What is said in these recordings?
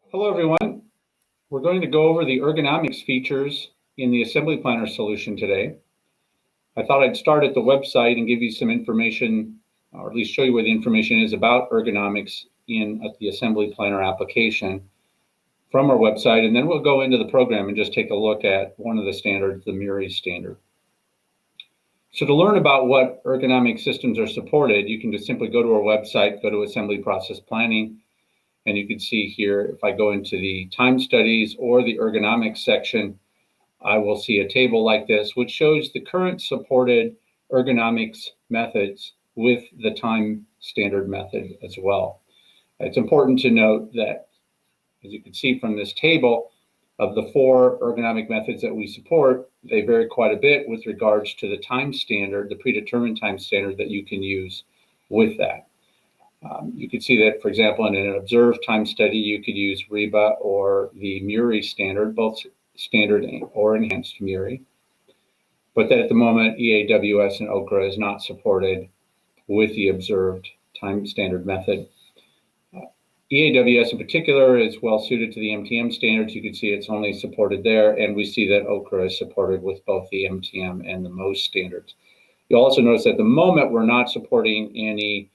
Hello, everyone. We're going to go over the ergonomics features in the Assembly Planner solution today. I thought I'd start at the website and give you some information, or at least show you where the information is about ergonomics in the Assembly Planner application from our website, and then we'll go into the program and just take a look at one of the standards, the Muri Standard. So to learn about what ergonomic systems are supported, you can just simply go to our website, go to Assembly Process Planning, and you can see here, if I go into the time studies or the ergonomics section, I will see a table like this, which shows the current supported ergonomics methods with the time standard method as well. It's important to note that, as you can see from this table, of the 4 ergonomic methods that we support, they vary quite a bit with regards to the time standard, the predetermined time standard that you can use with that. You could see that, for example, in an observed time study, you could use REBA or the Muri standard, both standard or enhanced Muri. But that at the moment, EAWS and Okra is not supported with the observed time standard method. EAWS in particular is well suited to the MTM standards. You can see it's only supported there, and we see that Okra is supported with both the MTM and the MOS standards. You'll also notice at the moment we're not supporting any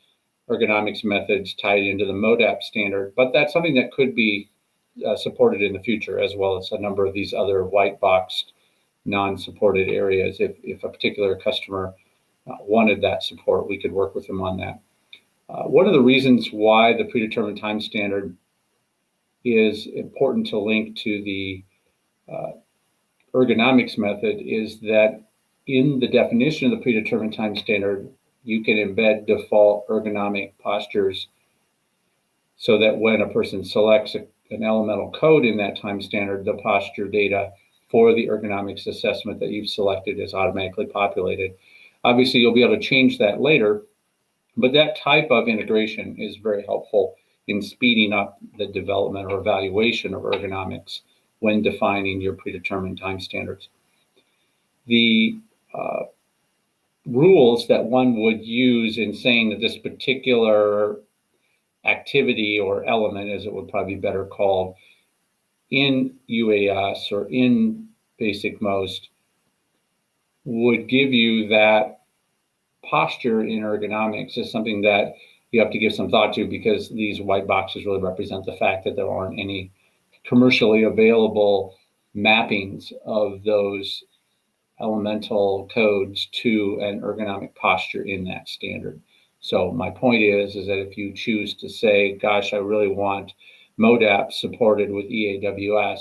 ergonomics methods tied into the MODAP standard, but that's something that could be supported in the future, as well as a number of these other white boxed non-supported areas. If a particular customer wanted that support, we could work with them on that. One of the reasons why the predetermined time standard is important to link to the ergonomics method is that in the definition of the predetermined time standard, you can embed default ergonomic postures so that when a person selects an elemental code in that time standard, the posture data for the ergonomics assessment that you've selected is automatically populated. Obviously, you'll be able to change that later, but that type of integration is very helpful in speeding up the development or evaluation of ergonomics when defining your predetermined time standards. The rules that one would use in saying that this particular activity or element, as it would probably be better called, in UAS or in Basic Most would give you that posture in ergonomics is something that you have to give some thought to, because these white boxes really represent the fact that there aren't any commercially available mappings of those elemental codes to an ergonomic posture in that standard. So my point is that if you choose to say, gosh, I really want MODAP supported with EAWS,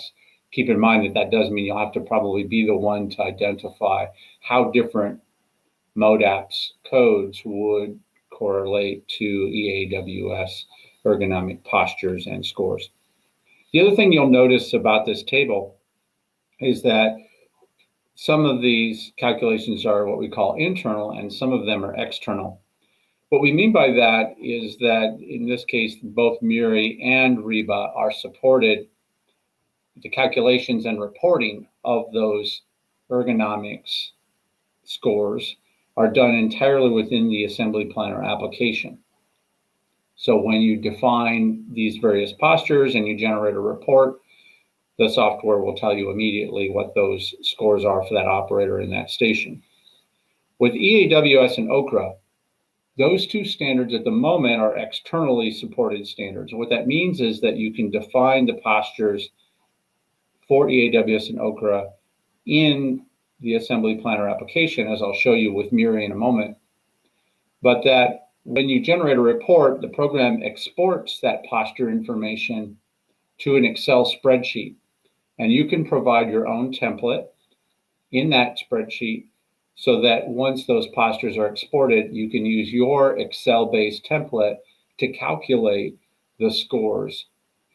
keep in mind that that does mean you'll have to probably be the one to identify how different MODAP's codes would correlate to EAWS ergonomic postures and scores. The other thing you'll notice about this table is that some of these calculations are what we call internal, and some of them are external. What we mean by that is that in this case, both Muri and REBA are supported. The calculations and reporting of those ergonomics scores are done entirely within the Assembly Planner application. So when you define these various postures and you generate a report, the software will tell you immediately what those scores are for that operator in that station. With EAWS and Okra, those 2 standards at the moment are externally supported standards. What that means is that you can define the postures for EAWS and Okra in the Assembly Planner application, as I'll show you with Muri in a moment, but that when you generate a report, the program exports that posture information to an Excel spreadsheet. And you can provide your own template in that spreadsheet so that once those postures are exported, you can use your Excel-based template to calculate the scores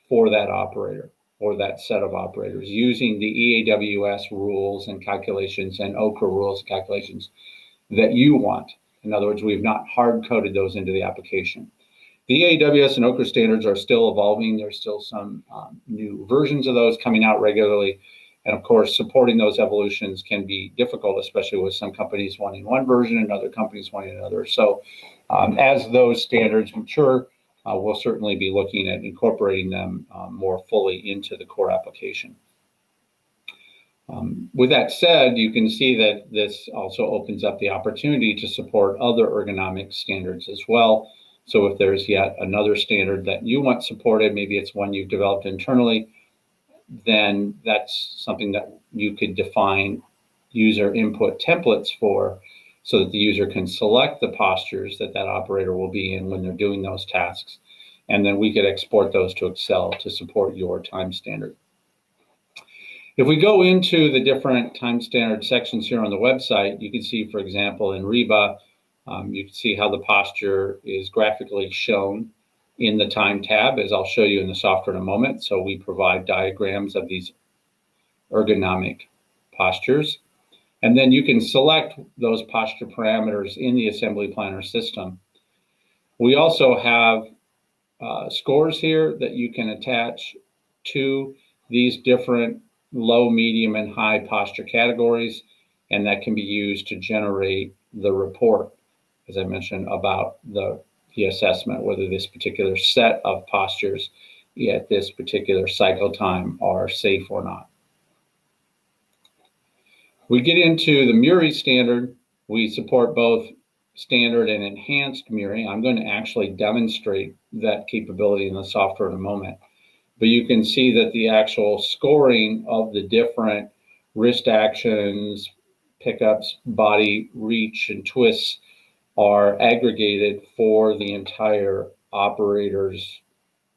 for that operator or that set of operators using the EAWS rules and calculations and Okra rules and calculations that you want. In other words, we've not hard-coded those into the application. The EAWS and Okra standards are still evolving. There's still some new versions of those coming out regularly. And of course, supporting those evolutions can be difficult, especially with some companies wanting one version and other companies wanting another. So as those standards mature, we'll certainly be looking at incorporating them more fully into the core application. With that said, you can see that this also opens up the opportunity to support other ergonomic standards as well. So if there's yet another standard that you want supported, maybe it's one you've developed internally, then that's something that you could define user input templates for, so that the user can select the postures that that operator will be in when they're doing those tasks. And then we could export those to Excel to support your time standard. If we go into the different time standard sections here on the website, you can see, for example, in Reba, you can see how the posture is graphically shown in the time tab, as I'll show you in the software in a moment. So we provide diagrams of these ergonomic postures. And then you can select those posture parameters in the Assembly Planner system. We also have scores here that you can attach to these different low, medium, and high posture categories, and that can be used to generate the report, as I mentioned, about the assessment, whether this particular set of postures at this particular cycle time are safe or not. We get into the Muri standard. We support both standard and enhanced Muri. I'm going to actually demonstrate that capability in the software in a moment. But you can see that the actual scoring of the different wrist actions, pickups, body reach, and twists are aggregated for the entire operator's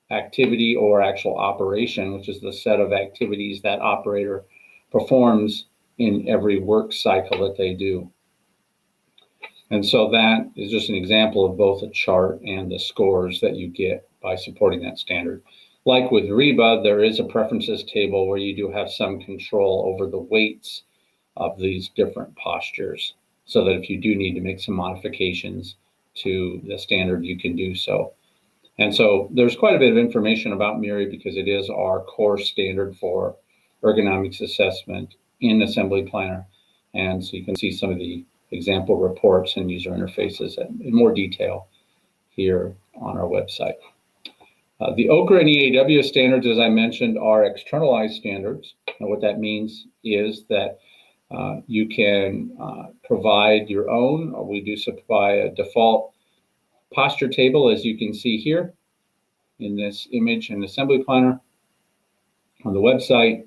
activity or actual operation, which is the set of activities that operator performs in every work cycle that they do. And so that is just an example of both a chart and the scores that you get by supporting that standard. Like with Reba, there is a preferences table where you do have some control over the weights of these different postures, so that if you do need to make some modifications to the standard, you can do so. And so there's quite a bit of information about Muri, because it is our core standard for ergonomics assessment in Assembly Planner. And so you can see some of the example reports and user interfaces in more detail here on our website. The Okra and EAW standards, as I mentioned, are externalized standards. And what that means is that you can provide your own, or we do supply a default posture table, as you can see here in this image in Assembly Planner on the website.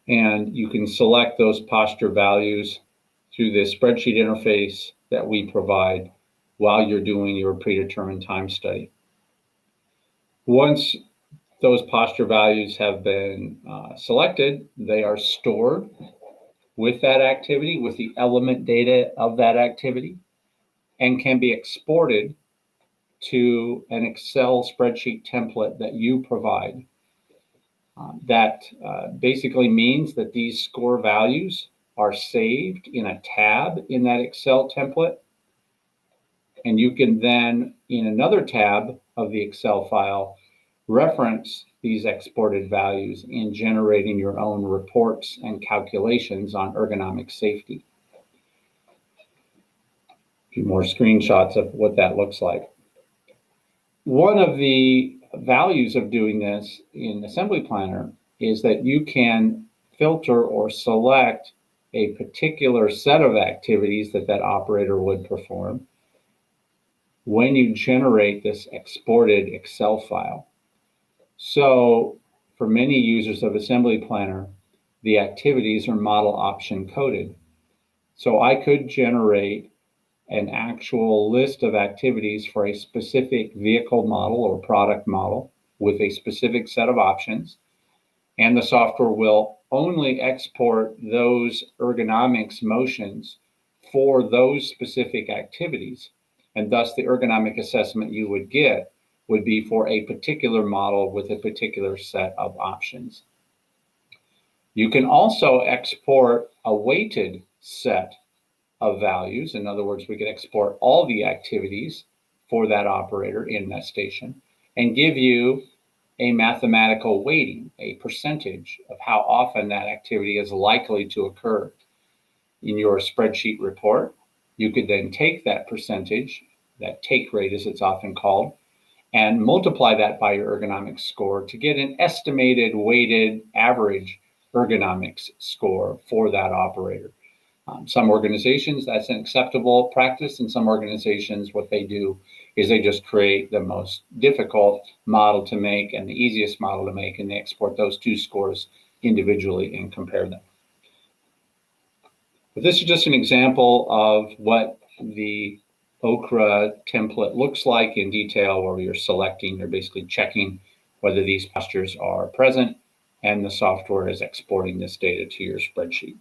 And you can select those posture values through this spreadsheet interface that we provide while you're doing your predetermined time study. Once those posture values have been selected, they are stored with that activity, with the element data of that activity, and can be exported to an Excel spreadsheet template that you provide. That basically means that these score values are saved in a tab in that Excel template, and you can then, in another tab of the Excel file, reference these exported values in generating your own reports and calculations on ergonomic safety. A few more screenshots of what that looks like. One of the values of doing this in Assembly Planner is that you can filter or select a particular set of activities that that operator would perform when you generate this exported Excel file. So for many users of Assembly Planner, the activities are model option coded. So I could generate an actual list of activities for a specific vehicle model or product model with a specific set of options, and the software will only export those ergonomics motions for those specific activities. And thus the ergonomic assessment you would get would be for a particular model with a particular set of options. You can also export a weighted set of values. In other words, we can export all the activities for that operator in that station and give you a mathematical weighting, a percentage of how often that activity is likely to occur in your spreadsheet report. You could then take that percentage, that take rate as it's often called, and multiply that by your ergonomics score to get an estimated weighted average ergonomics score for that operator. Some organizations, that's an acceptable practice, and some organizations, what they do is they just create the most difficult model to make and the easiest model to make, and they export those two scores individually and compare them. But this is just an example of what the Okra template looks like in detail, where you're selecting, you're basically checking whether these postures are present, and the software is exporting this data to your spreadsheet.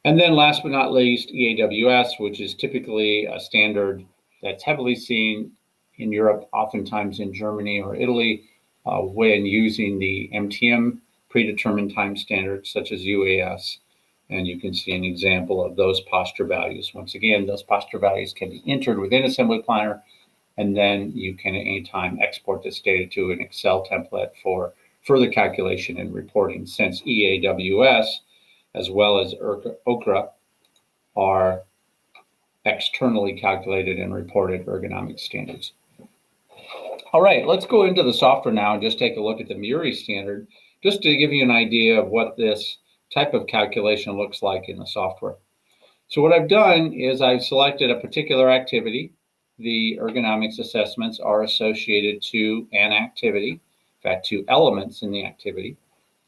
And then last but not least, EAWS, which is typically a standard that's heavily seen in Europe, oftentimes in Germany or Italy, when using the MTM predetermined time standards such as UAS. And you can see an example of those posture values. Once again, those posture values can be entered within Assembly Planner, and then you can at any time export this data to an Excel template for further calculation and reporting, since EAWS as well as Okra are externally calculated and reported ergonomic standards. All right, let's go into the software now and just take a look at the Muri Standard, just to give you an idea of what this type of calculation looks like in the software. So what I've done is I've selected a particular activity. The ergonomics assessments are associated to an activity, in fact, two elements in the activity.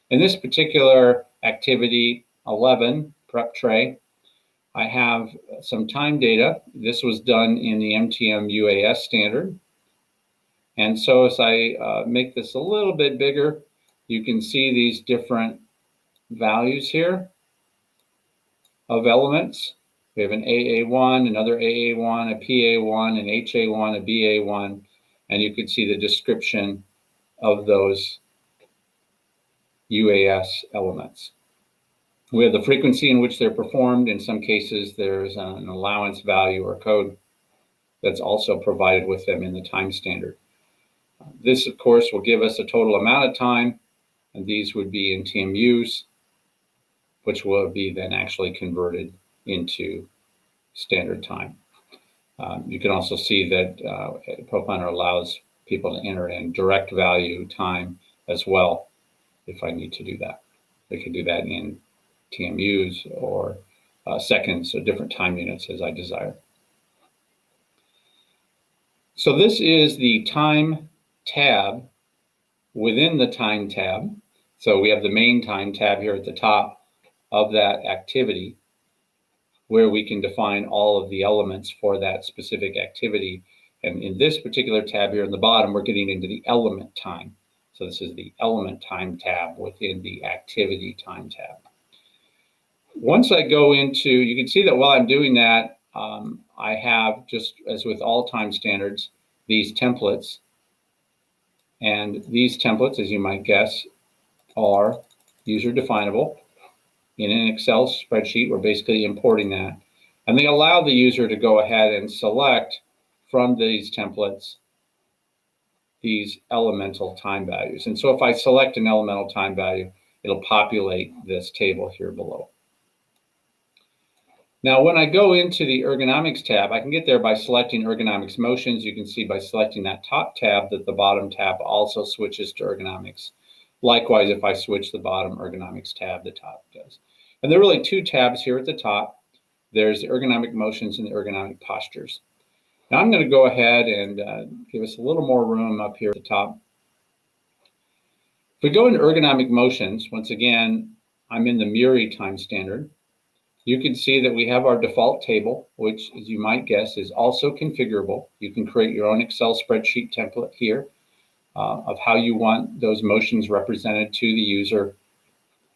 In this particular activity 11, prep tray, I have some time data. This was done in the MTM UAS standard. And so as I make this a little bit bigger, you can see these different values here of elements. We have an AA1, another AA1, a PA1, an HA1, a BA1, and you can see the description of those UAS elements. We have the frequency in which they're performed. In some cases, there's an allowance value or code that's also provided with them in the time standard. This, of course, will give us a total amount of time, and these would be in TMUs, which will be then actually converted into standard time. You can also see that Proplanner allows people to enter in direct value time as well if I need to do that. They can do that in TMUs or seconds or different time units as I desire. So this is the time tab within the time tab. So we have the main time tab here at the top of that activity, where we can define all of the elements for that specific activity. And in this particular tab here in the bottom, we're getting into the element time. So this is the element time tab within the activity time tab. Once I go into, you can see that while I'm doing that, I have, just as with all time standards, these templates. And these templates, as you might guess, are user definable. In an Excel spreadsheet, we're basically importing that. And they allow the user to go ahead and select from these templates these elemental time values. And so if I select an elemental time value, it'll populate this table here below. Now, when I go into the ergonomics tab, I can get there by selecting ergonomics motions. You can see by selecting that top tab that the bottom tab also switches to ergonomics. Likewise, if I switch the bottom ergonomics tab, the top does. And there are really two tabs here at the top. There's the ergonomic motions and the ergonomic postures. Now I'm going to go ahead and give us a little more room up here at the top. If we go into ergonomic motions, once again, I'm in the Muri time standard. You can see that we have our default table, which, as you might guess, is also configurable. You can create your own Excel spreadsheet template here of how you want those motions represented to the user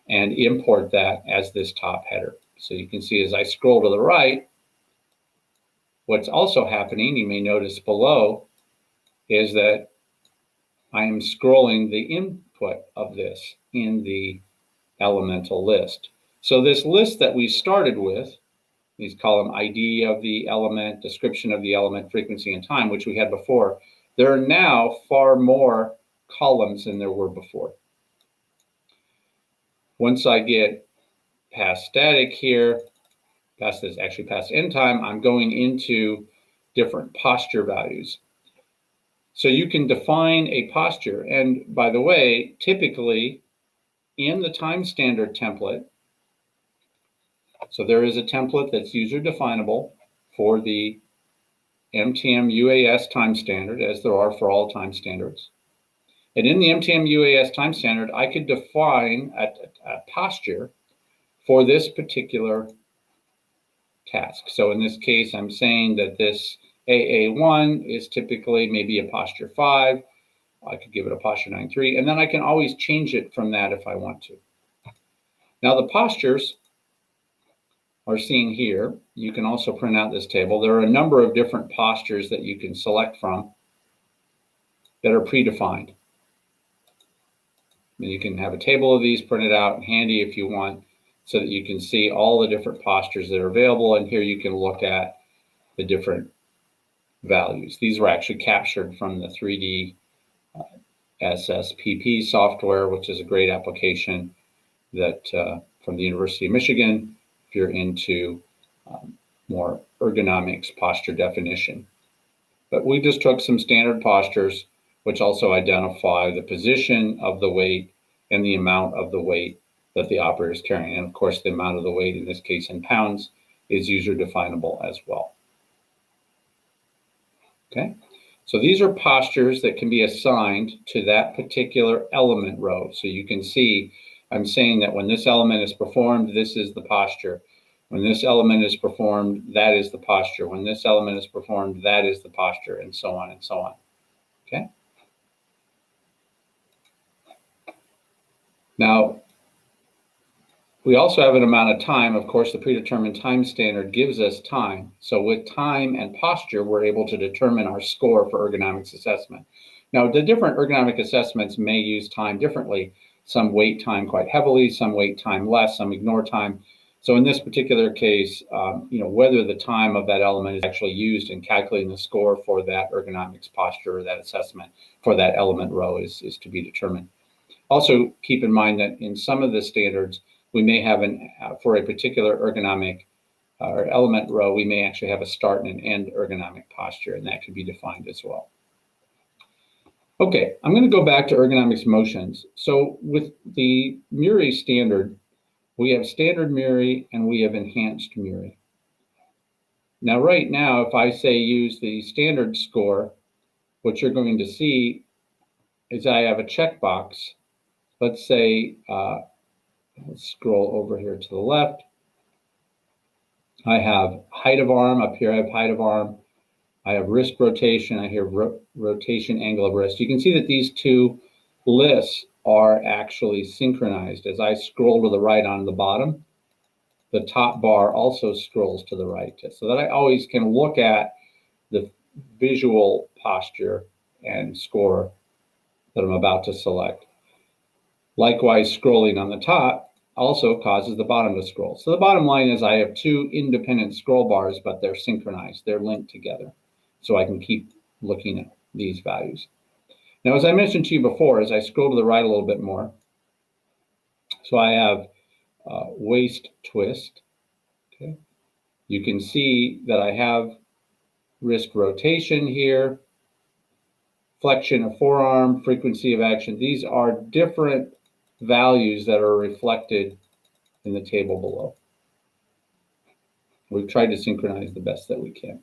and import that as this top header. So you can see as I scroll to the right, what's also happening, you may notice below, is that I am scrolling the input of this in the elemental list. So this list that we started with, these column ID of the element, description of the element, frequency, and time, which we had before, there are now far more columns than there were before. Once I get past static here, past this, actually past end time, I'm going into different posture values. So you can define a posture. And by the way, typically in the time standard template, so there is a template that's user definable for the MTM UAS time standard, as there are for all time standards. And in the MTM UAS time standard, I could define a posture for this particular task. So in this case, I'm saying that this AA1 is typically maybe a posture 5. I could give it a posture 9-3, and then I can always change it from that if I want to. Now the postures are seen here. You can also print out this table. There are a number of different postures that you can select from that are predefined. And you can have a table of these printed out handy if you want, so that you can see all the different postures that are available. And here you can look at the different values. These were actually captured from the 3D SSPP software, which is a great application that from the University of Michigan, if you're into more ergonomics posture definition. But we just took some standard postures, which also identify the position of the weight and the amount of the weight that the operator is carrying. And of course, the amount of the weight, in this case in pounds, is user definable as well. Okay, so these are postures that can be assigned to that particular element row. So you can see I'm saying that when this element is performed, this is the posture. When this element is performed, that is the posture. When this element is performed, that is the posture, and so on and so on. Okay. Now, we also have an amount of time. Of course, the predetermined time standard gives us time. So with time and posture, we're able to determine our score for ergonomics assessment. Now, the different ergonomic assessments may use time differently. Some weight time quite heavily, some weight time less, some ignore time. So in this particular case, whether the time of that element is actually used in calculating the score for that ergonomics posture or that assessment for that element row is to be determined. Also, keep in mind that in some of the standards, we may have for a particular ergonomic or element row, we may actually have a start and an end ergonomic posture, and that could be defined as well. Okay, I'm going to go back to ergonomics motions. So with the Muri standard, we have standard Muri and we have enhanced Muri. Now, right now, if I say use the standard score, what you're going to see is I have a checkbox. Let's say, let's scroll over here to the left. I have height of arm. Up here I have height of arm. I have wrist rotation. I have rotation angle of wrist. You can see that these two lists are actually synchronized. As I scroll to the right on the bottom, the top bar also scrolls to the right, so that I always can look at the visual posture and score that I'm about to select. Likewise, scrolling on the top also causes the bottom to scroll. So the bottom line is I have two independent scroll bars, but they're synchronized. They're linked together. So I can keep looking at these values. Now, as I mentioned to you before, as I scroll to the right a little bit more, so I have waist twist. Okay. You can see that I have wrist rotation here, flexion of forearm, frequency of action. These are different values that are reflected in the table below. We've tried to synchronize the best that we can.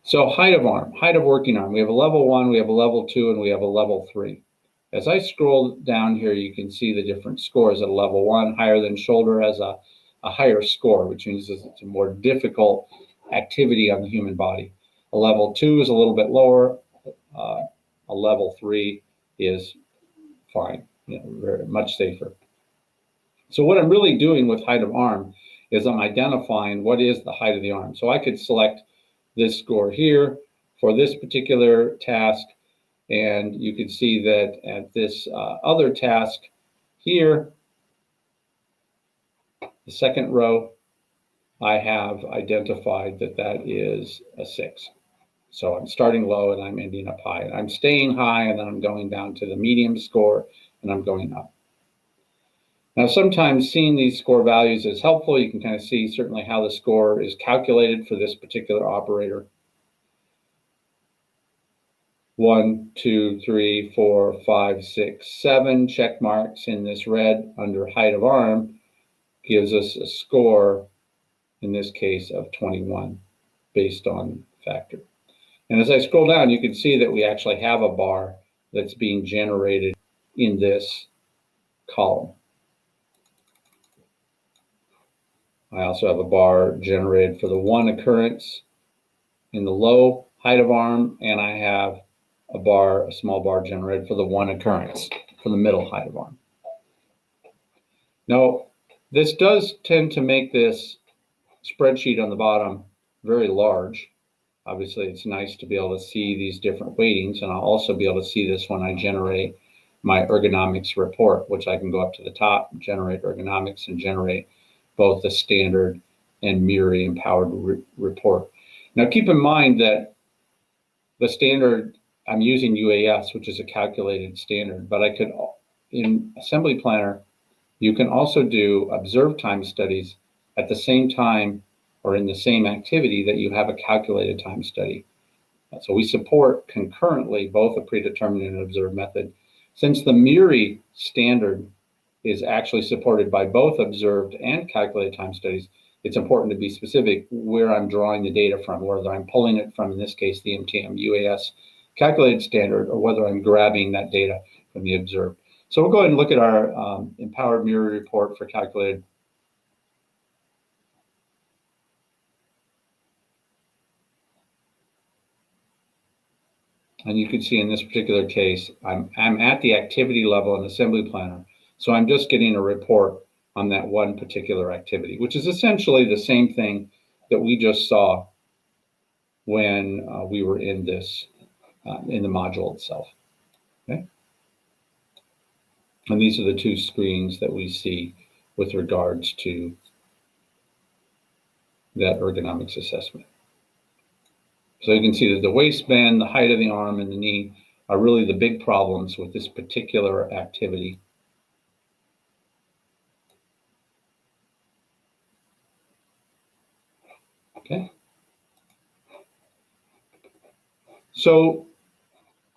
So height of arm, height of working arm. We have a level 1, we have a level 2, and we have a level 3. As I scroll down here, you can see the different scores. At a level 1, higher than shoulder has a higher score, which means it's a more difficult activity on the human body. A level 2 is a little bit lower. A level 3 is fine, very much safer. So what I'm really doing with height of arm is I'm identifying what is the height of the arm. So I could select this score here for this particular task, and you can see that at this other task here, the second row, I have identified that that is a 6. So I'm starting low and I'm ending up high. I'm staying high and then I'm going down to the medium score and I'm going up. Now, sometimes seeing these score values is helpful. You can kind of see certainly how the score is calculated for this particular operator. 1, 2, 3, 4, 5, 6, 7 check marks in this red under height of arm gives us a score, in this case, of 21 based on factor. And as I scroll down, you can see that we actually have a bar that's being generated in this column. I also have a bar generated for the 1 occurrence in the low height of arm, and I have a small bar generated for the 1 occurrence for the middle height of arm. Now, this does tend to make this spreadsheet on the bottom very large. Obviously, it's nice to be able to see these different weightings, and I'll also be able to see this when I generate my ergonomics report, which I can go up to the top, generate ergonomics, and generate both the standard and Muri empowered report. Now, keep in mind that the standard, I'm using UAS, which is a calculated standard, but I could, in Assembly Planner, you can also do observed time studies at the same time or in the same activity that you have a calculated time study. So we support concurrently both a predetermined and observed method. Since the Muri standard is actually supported by both observed and calculated time studies, it's important to be specific where I'm drawing the data from, whether I'm pulling it from, in this case, the MTM UAS calculated standard, or whether I'm grabbing that data from the observed. So we'll go ahead and look at our empowered Muri report for calculated. And you can see in this particular case, I'm at the activity level in Assembly Planner. So I'm just getting a report on that one particular activity, which is essentially the same thing that we just saw when we were in this, in the module itself. Okay. And these are the two screens that we see with regards to that ergonomics assessment. So you can see that the waistband, the height of the arm, and the knee are really the big problems with this particular activity. Okay. So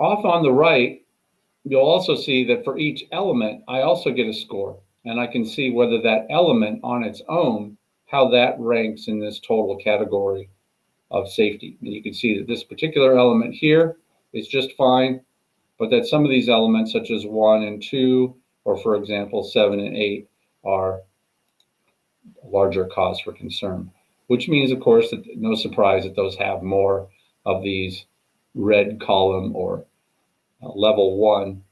off on the right, you'll also see that for each element, I also get a score, and I can see whether that element on its own, how that ranks in this total category of safety. And you can see that this particular element here is just fine, but that some of these elements, such as 1 and 2, or for example, 7 and 8, are a larger cause for concern, which means, of course, that no surprise that those have more of these red column or level 1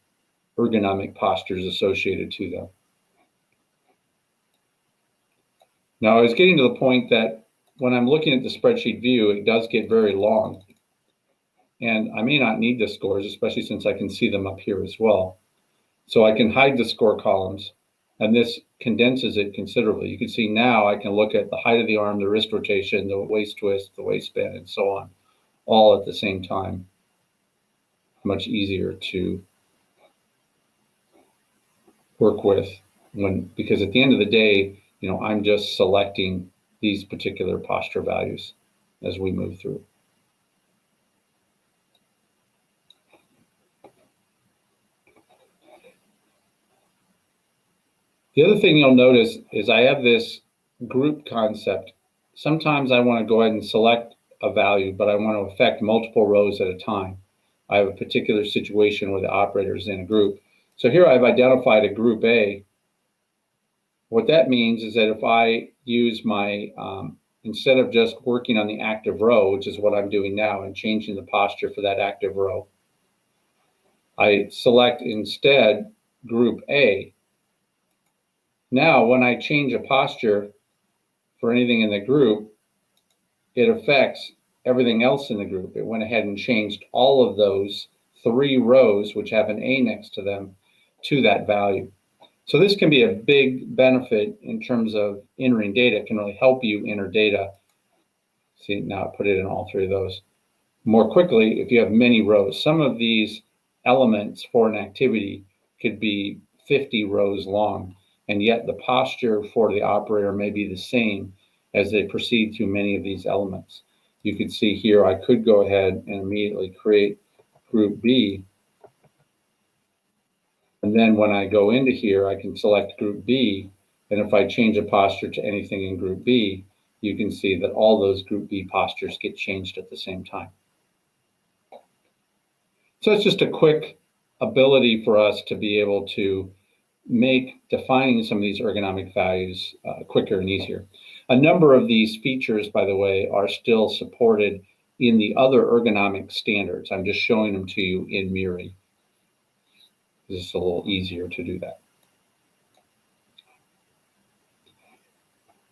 ergonomic postures associated to them. Now, I was getting to the point that when I'm looking at the spreadsheet view, it does get very long. And I may not need the scores, especially since I can see them up here as well. So I can hide the score columns, and this condenses it considerably. You can see now I can look at the height of the arm, the wrist rotation, the waist twist, the waistband, and so on, all at the same time. Much easier to work with because at the end of the day, I'm just selecting these particular posture values as we move through. The other thing you'll notice is I have this group concept. Sometimes I want to go ahead and select a value, but I want to affect multiple rows at a time. I have a particular situation where the operator is in a group. So here I've identified a group A. What that means is that if I use my, instead of just working on the active row, which is what I'm doing now, and changing the posture for that active row, I select instead group A. Now, when I change a posture for anything in the group, it affects everything else in the group. It went ahead and changed all of those 3 rows, which have an A next to them, to that value. So this can be a big benefit in terms of entering data. It can really help you enter data. See, now I put it in all 3 of those more quickly if you have many rows. Some of these elements for an activity could be 50 rows long, and yet the posture for the operator may be the same as they proceed through many of these elements. You can see here I could go ahead and immediately create group B. And then when I go into here, I can select group B. And if I change a posture to anything in group B, you can see that all those group B postures get changed at the same time. So it's just a quick ability for us to be able to make defining some of these ergonomic values quicker and easier. A number of these features, by the way, are still supported in the other ergonomic standards. I'm just showing them to you in Muri. This is a little easier to do that.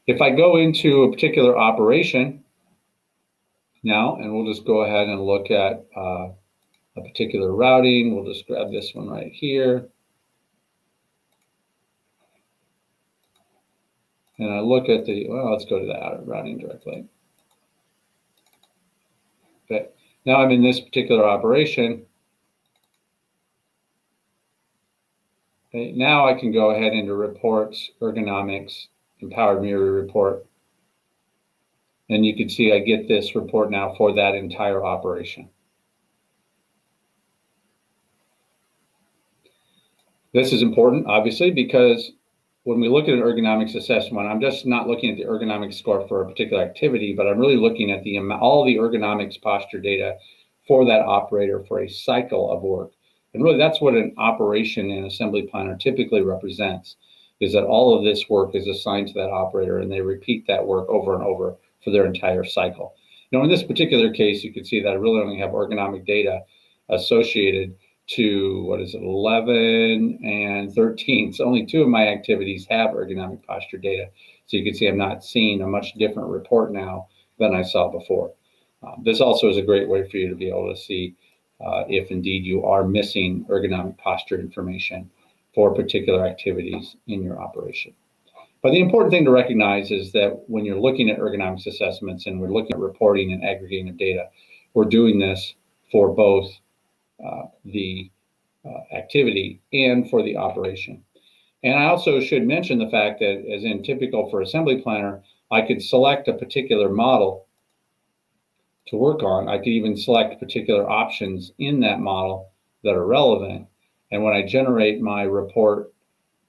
If I go into a particular operation now, and we'll just go ahead and look at a particular routing, we'll just grab this one right here. And I look at the, well, let's go to the routing directly. Okay, now I'm in this particular operation. Okay, now I can go ahead into reports, ergonomics, empowered Muri report. And you can see I get this report now for that entire operation. This is important, obviously, because when we look at an ergonomics assessment, I'm just not looking at the ergonomics score for a particular activity, but I'm really looking at all the ergonomics posture data for that operator for a cycle of work. And really that's what an operation in assembly planner typically represents, is that all of this work is assigned to that operator and they repeat that work over and over for their entire cycle. Now in this particular case, you can see that I really only have ergonomic data associated to, what is it, 11 and 13. So only 2 of my activities have ergonomic posture data. So you can see I'm not seeing a much different report now than I saw before. This also is a great way for you to be able to see if indeed you are missing ergonomic posture information for particular activities in your operation. But the important thing to recognize is that when you're looking at ergonomics assessments and we're looking at reporting and aggregating of data, we're doing this for both the activity and for the operation. And I also should mention the fact that, as in typical for assembly planner, I could select a particular model to work on. I could even select particular options in that model that are relevant. And when I generate my report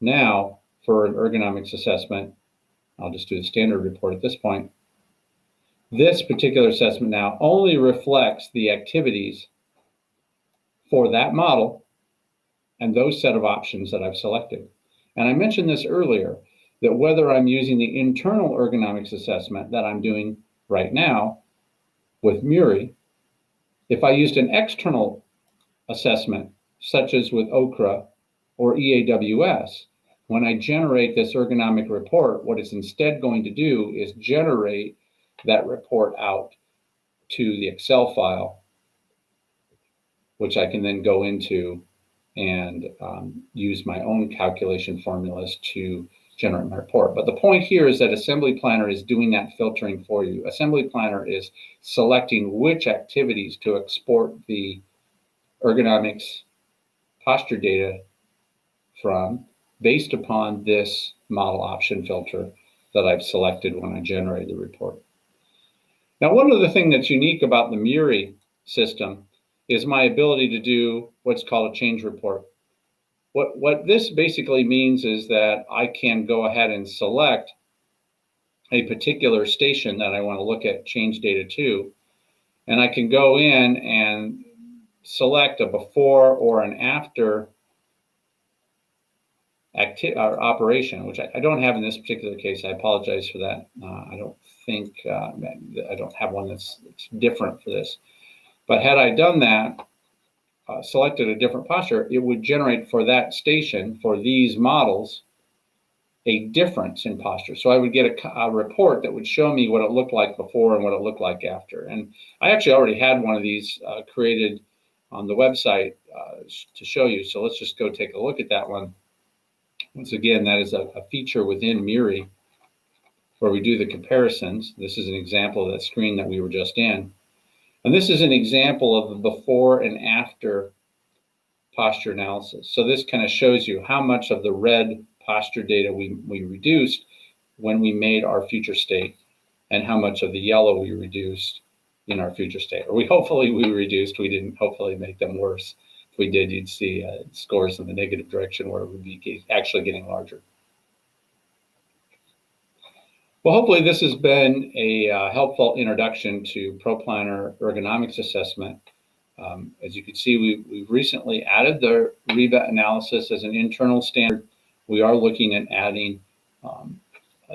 now for an ergonomics assessment, I'll just do the standard report at this point. This particular assessment now only reflects the activities for that model and those set of options that I've selected. And I mentioned this earlier, that whether I'm using the internal ergonomics assessment that I'm doing right now with Muri, if I used an external assessment, such as with Okra or EAWS, when I generate this ergonomic report, what it's instead going to do is generate that report out to the Excel file, which I can then go into and use my own calculation formulas to generate my report. But the point here is that Assembly Planner is doing that filtering for you. Assembly Planner is selecting which activities to export the ergonomics posture data from based upon this model option filter that I've selected when I generated the report. Now, one other thing that's unique about the Muri system is my ability to do what's called a change report. What this basically means is that I can go ahead and select a particular station that I want to look at change data to, and I can go in and select a before or an after operation, which I don't have in this particular case. I apologize for that. I don't think, I don't have one that's different for this. But had I done that, selected a different posture, it would generate for that station, for these models, a difference in posture. So I would get a report that would show me what it looked like before and what it looked like after. And I actually already had one of these created on the website to show you. So let's just go take a look at that one. Once again, that is a feature within Muri where we do the comparisons. This is an example of that screen that we were just in. And this is an example of the before and after posture analysis. So this kind of shows you how much of the red posture data we reduced when we made our future state and how much of the yellow we reduced in our future state. Or hopefully we reduced. We didn't hopefully make them worse. If we did, you'd see scores in the negative direction where it would be actually getting larger. Well, hopefully this has been a helpful introduction to Proplanner ergonomics assessment. As you can see, we've recently added the REBA analysis as an internal standard. We are looking at adding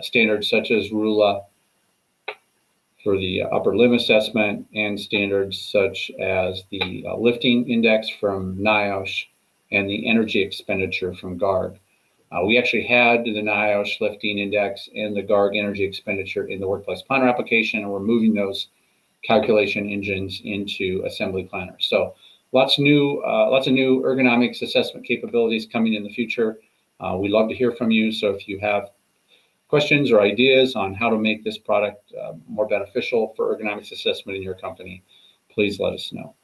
standards such as RULA for the upper limb assessment and standards such as the lifting index from NIOSH and the energy expenditure from GARG. We actually had the NIOSH lifting index and the GARG energy expenditure in the workplace planner application, and we're moving those calculation engines into assembly planners. So lots of new ergonomics assessment capabilities coming in the future. We'd love to hear from you. So if you have questions or ideas on how to make this product more beneficial for ergonomics assessment in your company, please let us know.